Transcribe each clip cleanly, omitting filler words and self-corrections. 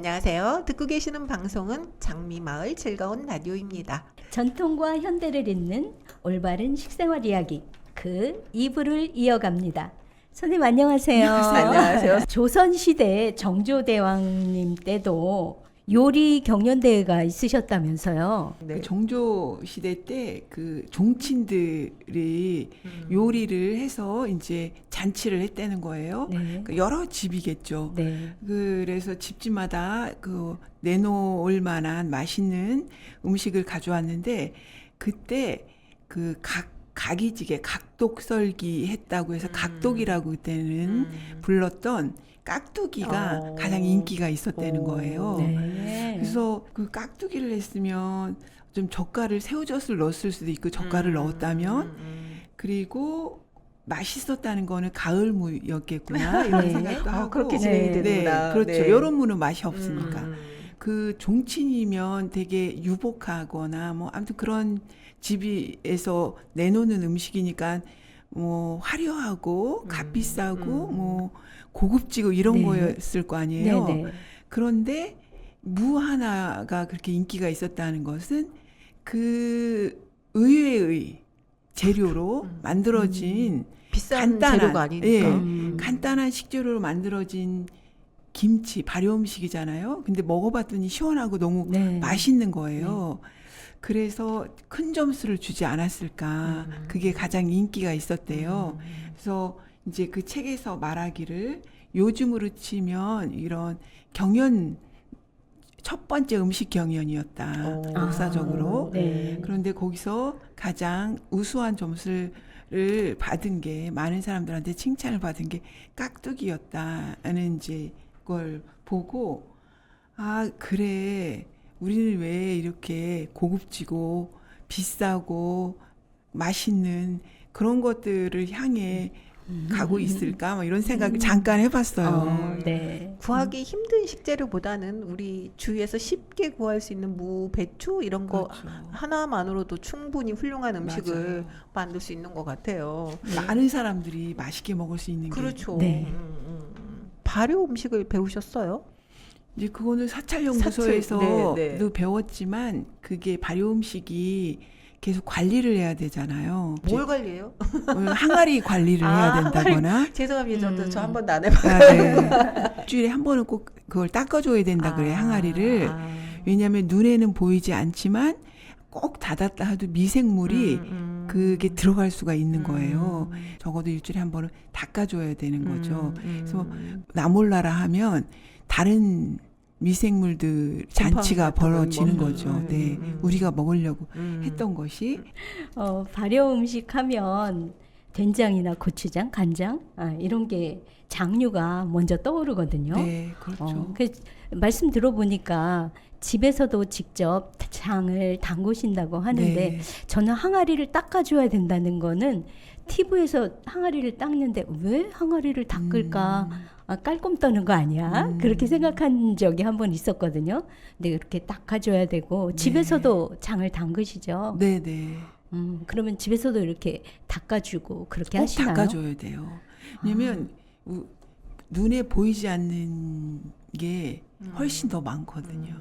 안녕하세요. 듣고 계시는 방송은 장미마을 즐거운 라디오입니다. 전통과 현대를 잇는 올바른 식생활 이야기 그 2부를 이어갑니다. 선생님 안녕하세요. 안녕하세요. 조선시대 정조대왕님 때도 요리 경연대회가 있으셨다면서요. 네. 그 정조 시대 때 그 종친들이 요리를 해서 이제 잔치를 했다는 거예요. 네. 그러니까 여러 집이겠죠. 네. 그래서 집집마다 그 내놓을 만한 맛있는 음식을 가져왔는데 그때 그 각이지게 각독설기 했다고 해서 각독이라고 그때는 불렀던 깍두기가 가장 인기가 있었다는 거예요. 네. 그래서 그 깍두기를 했으면 좀 젓갈을 새우젓을 넣었을 수도 있고 젓갈을 넣었다면 그리고 맛있었다는 거는 가을무였겠구나 이런 네. 생각도 하고 그렇게 진행이 네. 되는구나. 그렇죠. 네. 여름 무는 맛이 없으니까 그 종친이면 되게 유복하거나 뭐 아무튼 그런 집에서 내놓는 음식이니까 뭐 화려하고 값비싸고 뭐 고급지고 이런 네. 거였을 거 아니에요. 네. 네. 그런데 무 하나가 그렇게 인기가 있었다는 것은 그 의외의 재료로 만들어진 비싼 간단한, 재료가 아니니까. 예, 간단한 식재료로 만들어진 김치, 발효 음식이잖아요. 근데 먹어봤더니 시원하고 너무 네. 맛있는 거예요. 그래서 큰 점수를 주지 않았을까. 그게 가장 인기가 있었대요. 그래서 이제 그 책에서 말하기를 요즘으로 치면 이런 경연 첫 번째 음식 경연이었다. 역사적으로. 네. 그런데 거기서 가장 우수한 점수를 받은 게 많은 사람들한테 칭찬을 받은 게 깍두기였다는 이제 걸 보고 아 그래 우리는 왜 이렇게 고급지고 비싸고 맛있는 그런 것들을 향해 가고 있을까 뭐 이런 생각을 잠깐 해봤어요. 네. 구하기 힘든 식재료보다는 우리 주위에서 쉽게 구할 수 있는 무, 배추 이런 거 그렇죠. 하나만으로도 충분히 훌륭한 음식을 맞아요. 만들 수 있는 것 같아요. 많은 사람들이 맛있게 먹을 수 있는 게 그렇죠. 네. 발효 음식을 배우셨어요? 이제 그거는 사찰연구소에서도 사찰, 네, 네. 배웠지만 그게 발효 음식이 계속 관리를 해야 되잖아요. 뭘 관리해요? 항아리 관리를 해야 된다거나. 죄송합니다. 저 한 번도 안 아, 해봐요. 네. 일주일에 한 번은 꼭 그걸 닦아줘야 된다 그래 항아리를. 왜냐하면 눈에는 보이지 않지만 꼭 닫았다 해도 미생물이 그게 들어갈 수가 있는 거예요. 적어도 일주일에 한 번은 닦아줘야 되는 거죠. 그래서 나 몰라라 하면 다른 미생물들 잔치가 같은 건 벌어지는 뭐, 거죠. 네, 우리가 먹으려고 했던 것이 발효 음식 하면 된장이나 고추장, 간장 이런 게 장류가 먼저 떠오르거든요. 네, 그렇죠. 말씀 들어보니까 집에서도 직접 장을 담그신다고 하는데 네. 저는 항아리를 닦아줘야 된다는 거는 TV에서 항아리를 닦는데 왜 항아리를 닦을까? 깔끔 떠는 거 아니야? 그렇게 생각한 적이 한 번 있었거든요. 근데 이렇게 닦아줘야 되고 집에서도 장을 담그시죠? 네, 네. 그러면 집에서도 이렇게 닦아주고 그렇게 꼭 하시나요? 닦아줘야 돼요. 왜냐면 눈에 보이지 않는 게 훨씬 더 많거든요.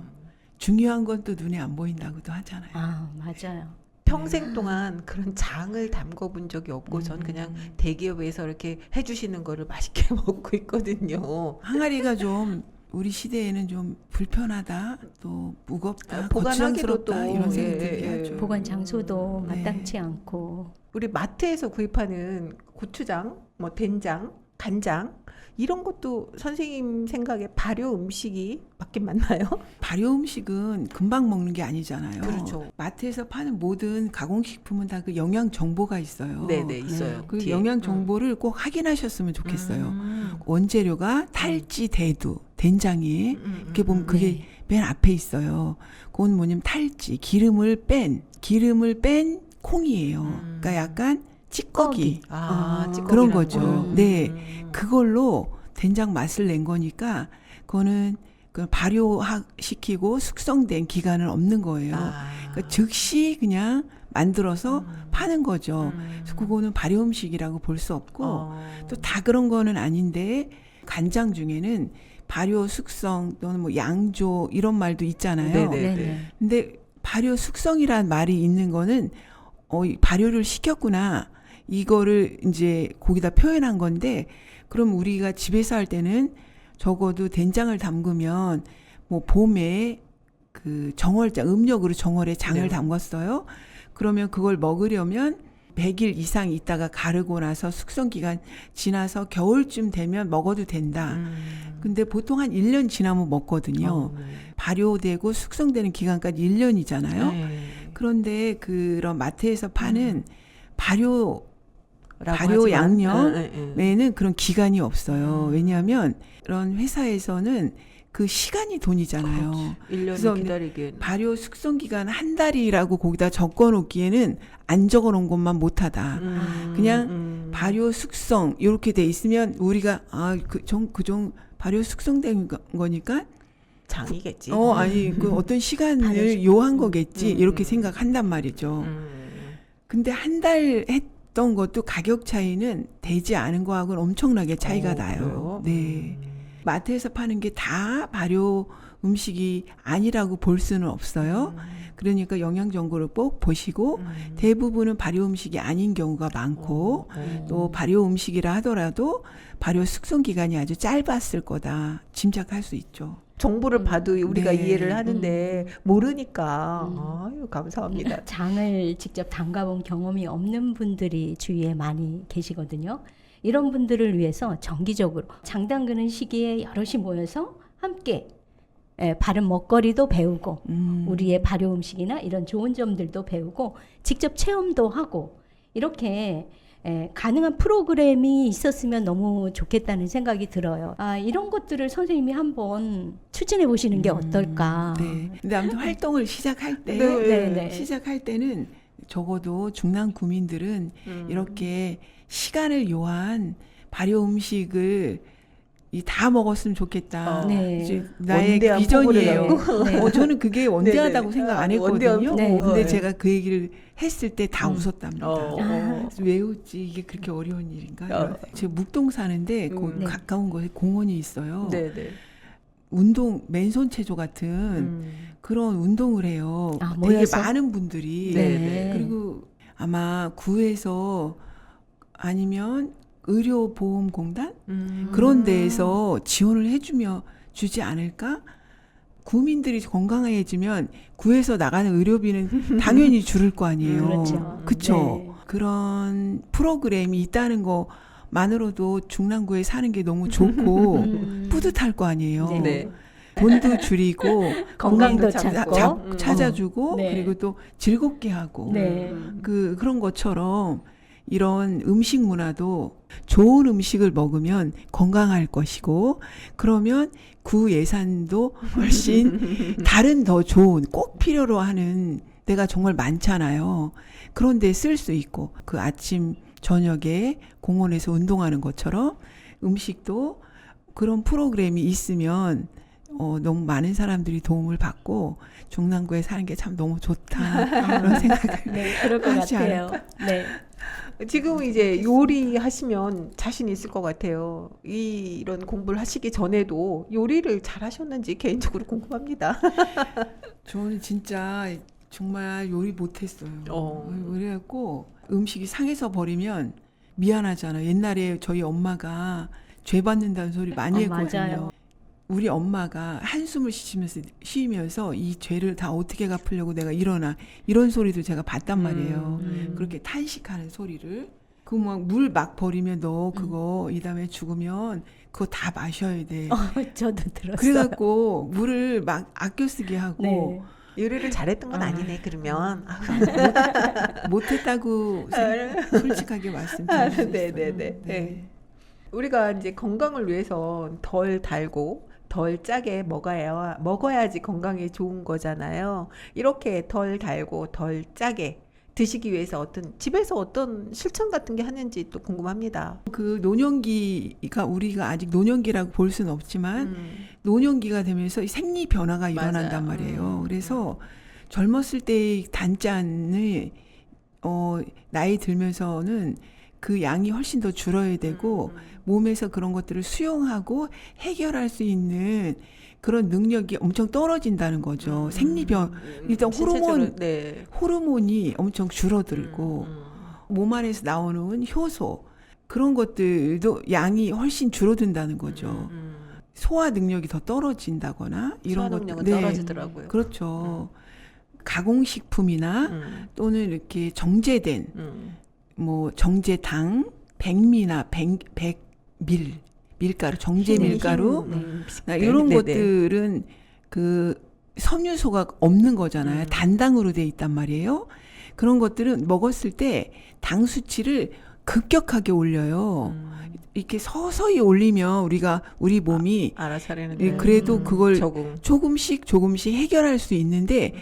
중요한 건 또 눈에 안 보인다고도 하잖아요. 맞아요. 평생 동안 그런 장을 담궈본 적이 없고 전 그냥 대기업에서 이렇게 해주시는 거를 맛있게 먹고 있거든요. 항아리가 좀 우리 시대에는 좀 불편하다, 또 무겁다, 보관하기도 거추장스럽다 또, 이런 예, 생각들이 예. 하죠. 보관 장소도 네. 마땅치 않고 우리 마트에서 구입하는 고추장, 뭐 된장, 간장 이런 것도 선생님 생각에 발효 음식이 맞긴 맞나요? 발효 음식은 금방 먹는 게 아니잖아요. 그렇죠. 마트에서 파는 모든 가공식품은 다 그 영양 정보가 있어요. 네네 있어요. 그 뒤에. 영양 정보를 꼭 확인하셨으면 좋겠어요. 원재료가 탈지, 대두, 된장이 이렇게 보면 그게 네. 맨 앞에 있어요. 그건 뭐냐면 탈지, 기름을 뺀 콩이에요. 그러니까 약간 찌꺼기 찌꺼기라는 그런 거죠. 거요? 네, 그걸로 된장 맛을 낸 거니까 그거는 그 발효시키고 숙성된 기간은 없는 거예요. 그러니까 즉시 그냥 만들어서 파는 거죠. 그래서 그거는 발효 음식이라고 볼 수 없고 또 다 그런 거는 아닌데 간장 중에는 발효 숙성 또는 뭐 양조 이런 말도 있잖아요. 네네. 네네. 근데 발효 숙성이란 말이 있는 거는 발효를 시켰구나. 이거를 이제 거기다 표현한 건데 그럼 우리가 집에서 할 때는 적어도 된장을 담그면 뭐 봄에 그 정월장 음력으로 정월에 장을 네. 담갔어요. 그러면 그걸 먹으려면 100일 이상 있다가 가르고 나서 숙성 기간 지나서 겨울쯤 되면 먹어도 된다. 근데 보통 한 1년 지나면 먹거든요. 발효되고 숙성되는 기간까지 1년이잖아요. 네. 그런데 그런 마트에서 파는 발효 라고 발효 하지만, 양념에는 그런 기간이 없어요. 왜냐하면 그런 회사에서는 그 시간이 돈이잖아요. 1년을 그래서 기다리기에는. 발효 숙성 기간 한 달이라고 거기다 적어 놓기에는 안 적어 놓은 것만 못하다. 그냥 발효 숙성 이렇게 돼 있으면 우리가 그종 발효 숙성된 거니까 장이겠지. 아니 그 어떤 시간을 발효 요한 거겠지 이렇게 생각한단 말이죠. 근데 한 달 했던 것도 가격 차이는 되지 않은 거하고는 엄청나게 차이가 나요. 그래요? 네. 마트에서 파는 게 다 발효 음식이 아니라고 볼 수는 없어요. 그러니까 영양 정보를 꼭 보시고 대부분은 발효 음식이 아닌 경우가 많고 또 발효 음식이라 하더라도 발효 숙성 기간이 아주 짧았을 거다 짐작할 수 있죠. 정보를 봐도 우리가 네. 이해를 하는데 모르니까 아유 감사합니다. 장을 직접 담가본 경험이 없는 분들이 주위에 많이 계시거든요. 이런 분들을 위해서 정기적으로 장 담그는 시기에 여럿이 모여서 함께 바른 먹거리도 배우고 우리의 발효 음식이나 이런 좋은 점들도 배우고 직접 체험도 하고 이렇게 가능한 프로그램이 있었으면 너무 좋겠다는 생각이 들어요. 이런 것들을 선생님이 한번 추진해 보시는 게 어떨까. 네. 근데 아무튼 활동을 시작할 때 네. 시작할 때는 적어도 중남 구민들은 이렇게 시간을 요한 발효 음식을 다 먹었으면 좋겠다. 네. 이제 나의 원대한 비전이에요. 포부를 네. 저는 그게 원대하다고 네네. 생각 안 원대한 했거든요. 포부. 근데 네. 제가 그 얘기를 했을 때 다 웃었답니다. 어. 왜 웃지? 이게 그렇게 어려운 일인가? 어. 제가 묵동 사는데 네. 가까운 곳에 공원이 있어요. 네네. 운동 맨손 체조 같은 그런 운동을 해요. 되게 모여서? 많은 분들이 네. 그리고 아마 구에서 아니면 의료보험공단 그런 데에서 지원을 해주며 주지 않을까? 구민들이 건강해지면 구에서 나가는 의료비는 당연히 줄을 거 아니에요. 그렇죠. 그쵸? 네. 그런 프로그램이 있다는 것만으로도 중랑구에 사는 게 너무 좋고 뿌듯할 거 아니에요. 네. 돈도 줄이고 건강도 건강도 찾고. 찾아주고 네. 그리고 또 즐겁게 하고 네. 그런 것처럼 이런 음식 문화도 좋은 음식을 먹으면 건강할 것이고 그러면 구 예산도 훨씬 다른 더 좋은 꼭 필요로 하는 데가 정말 많잖아요. 그런 데 쓸 수 있고 그 아침 저녁에 공원에서 운동하는 것처럼 음식도 그런 프로그램이 있으면 너무 많은 사람들이 도움을 받고 중랑구에 사는 게 참 너무 좋다 그런 생각을 네, 그럴 것 하지 같아요. 네. 지금 이제 요리 하시면 자신 있을 것 같아요. 이런 공부를 하시기 전에도 요리를 잘 하셨는지 개인적으로 궁금합니다. 저는 진짜 정말 요리 못했어요. 그래갖고 음식이 상해서 버리면 미안하잖아요. 옛날에 저희 엄마가 죄 받는다는 소리 많이 했거든요. 맞아요. 우리 엄마가 한숨을 쉬면서 이 죄를 다 어떻게 갚으려고 내가 일어나 이런 소리도 제가 봤단 말이에요. 그렇게 탄식하는 소리를 그 막 물 막 버리면 너 그거 이 다음에 죽으면 그거 다 마셔야 돼. 저도 들었어요. 그래갖고 물을 막 아껴 쓰게 하고 네. 요리를 잘했던 건 아니네 그러면. 못했다고 솔직하게 말씀드릴 수 있어요. 네네네. 우리가 이제 건강을 위해서 덜 달고 덜 짜게 먹어야지 건강에 좋은 거잖아요. 이렇게 덜 달고 덜 짜게 드시기 위해서 집에서 어떤 실천 같은 게 하는지 또 궁금합니다. 그 노년기가 우리가 아직 노년기라고 볼 수는 없지만 노년기가 되면서 생리 변화가 일어난단 맞아요. 말이에요. 그래서 젊었을 때의 단짠을 나이 들면서는 그 양이 훨씬 더 줄어야 되고 몸에서 그런 것들을 수용하고 해결할 수 있는 그런 능력이 엄청 떨어진다는 거죠. 생리병 일단 신체적으로, 네. 호르몬이 엄청 줄어들고 몸 안에서 나오는 효소 그런 것들도 양이 훨씬 줄어든다는 거죠. 소화 능력이 더 떨어진다거나 이런 소화 능력은 것들. 떨어지더라고요. 그렇죠. 가공식품이나 또는 이렇게 정제된 뭐 정제당, 백미나 밀가루, 정제 밀가루 이런 것들은 그 섬유소가 없는 거잖아요. 단당으로 돼 있단 말이에요. 그런 것들은 먹었을 때 당 수치를 급격하게 올려요. 이렇게 서서히 올리면 우리 몸이 알아서 하려는데 그래도 그걸 조금씩 조금씩 해결할 수 있는데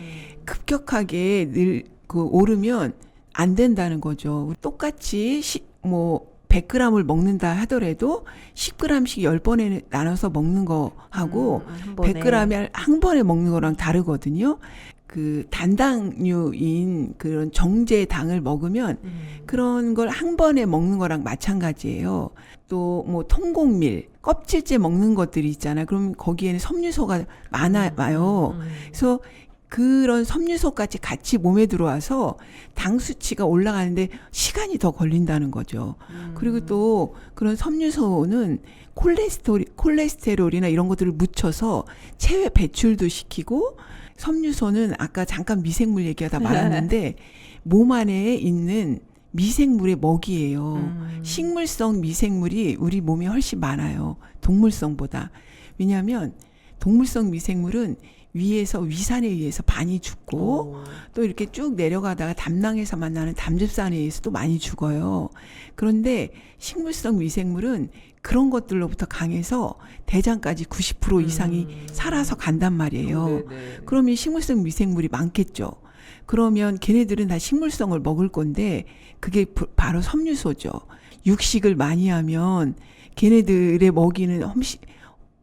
급격하게 늘 그 오르면 안 된다는 거죠. 똑같이 뭐 100g을 먹는다 하더라도 10g씩 10번에 나눠서 먹는 거 하고 100g을 한 번에 먹는 거랑 다르거든요. 그 단당류인 그런 정제당을 먹으면 그런 걸 한 번에 먹는 거랑 마찬가지예요. 또 뭐 통곡밀, 껍질째 먹는 것들이 있잖아요. 그럼 거기에는 섬유소가 많아요. 그래서 그런 섬유소까지 같이 몸에 들어와서 당 수치가 올라가는데 시간이 더 걸린다는 거죠. 그리고 또 그런 섬유소는 콜레스테롤이나 이런 것들을 묻혀서 체외 배출도 시키고 섬유소는 아까 잠깐 미생물 얘기하다 말았는데 몸 안에 있는 미생물의 먹이예요. 식물성 미생물이 우리 몸에 훨씬 많아요. 동물성보다. 왜냐하면 동물성 미생물은 위에서 위산에 의해서 많이 죽고 또 이렇게 쭉 내려가다가 담낭에서만 나는 담즙산에 의해서도 많이 죽어요. 그런데 식물성 미생물은 그런 것들로부터 강해서 대장까지 90% 이상이 살아서 간단 말이에요. 그러면 식물성 미생물이 많겠죠. 그러면 걔네들은 다 식물성을 먹을 건데 그게 바로 섬유소죠. 육식을 많이 하면 걔네들의 먹이는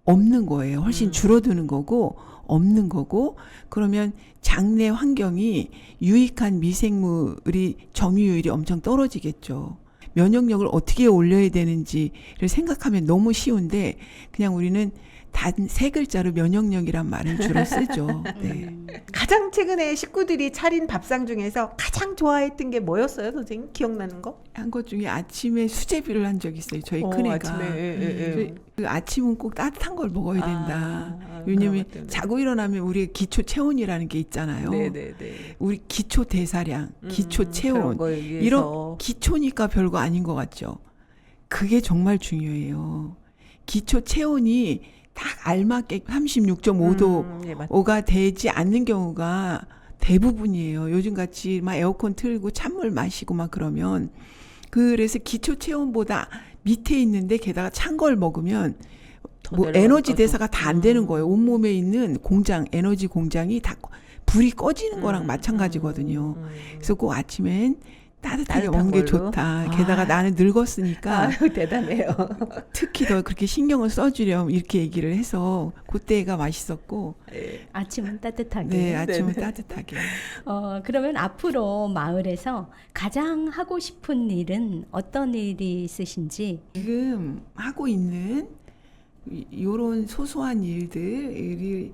없는 거예요. 훨씬 줄어드는 거고 없는 거고 그러면 장내 환경이 유익한 미생물이 점유율이 엄청 떨어지겠죠. 면역력을 어떻게 올려야 되는지를 생각하면 너무 쉬운데 그냥 우리는 단 세 글자로 면역력이란 말을 주로 쓰죠. 네. 가장 최근에 식구들이 차린 밥상 중에서 가장 좋아했던 게 뭐였어요, 선생님? 기억나는 거? 한 것 중에 아침에 수제비를 한 적이 있어요. 저희 큰애가. 아침에. 그 아침은 꼭 따뜻한 걸 먹어야 된다. 왜냐면 자고 일어나면 우리의 기초 체온이라는 게 있잖아요. 우리 기초 대사량, 기초 체온. 이런 기초니까 별거 아닌 것 같죠. 그게 정말 중요해요. 기초 체온이 딱 알맞게 36.5도가 되지 않는 경우가 대부분이에요. 요즘같이 막 에어컨 틀고 찬물 마시고 막 그러면 그래서 기초 체온보다 밑에 있는데 게다가 찬 걸 먹으면 뭐 에너지 대사가 다 안 되는 거예요. 온몸에 있는 공장, 에너지 공장이 다 불이 꺼지는 거랑 마찬가지거든요. 그래서 꼭 아침엔 따뜻하게 먹는 게 좋다. 게다가 나는 늙었으니까 대단해요. 특히 더 그렇게 신경을 써주렴 이렇게 얘기를 해서 그때가 맛있었고 아침은 따뜻하게. 네, 아침은 따뜻하게. 그러면 앞으로 마을에서 가장 하고 싶은 일은 어떤 일이 있으신지? 지금 하고 있는 이런 소소한 일들이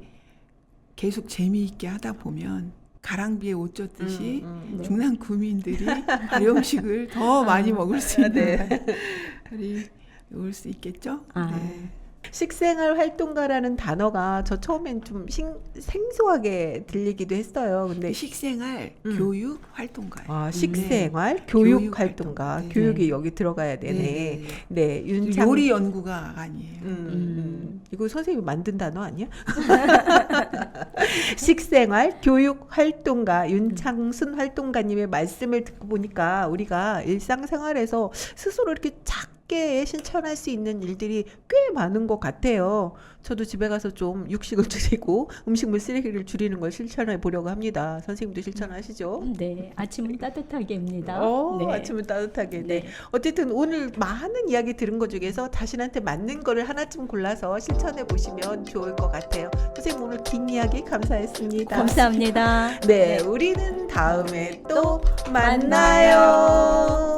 계속 재미있게 하다 보면 가랑비에 옷 젖듯이 중남 구민들이 발효음식을 더 많이 먹을 수 있는 날이 올 수 있겠죠? 네. 식생활 활동가라는 단어가 저 처음엔 좀 생소하게 들리기도 했어요. 근데 식생활 교육 활동가예요. 식생활 교육 활동가. 교육이 여기 들어가야 되네. 네, 윤창 요리 연구가 아니에요. 이거 선생님이 만든 단어 아니야? 식생활 교육 활동가 윤창순 활동가님의 말씀을 듣고 보니까 우리가 일상생활에서 스스로 이렇게 작게 실천할 수 있는 일들이 꽤 많은 것 같아요. 저도 집에 가서 좀 육식을 줄이고 음식물 쓰레기를 줄이는 걸 실천해 보려고 합니다. 선생님도 실천하시죠? 네, 아침은 따뜻하게입니다. 네. 아침은 따뜻하게. 네. 어쨌든 오늘 많은 이야기 들은 것 중에서 자신한테 맞는 거를 하나쯤 골라서 실천해 보시면 좋을 것 같아요. 선생님 오늘 긴 이야기 감사했습니다. 감사합니다. 네, 우리는 다음에 또 만나요.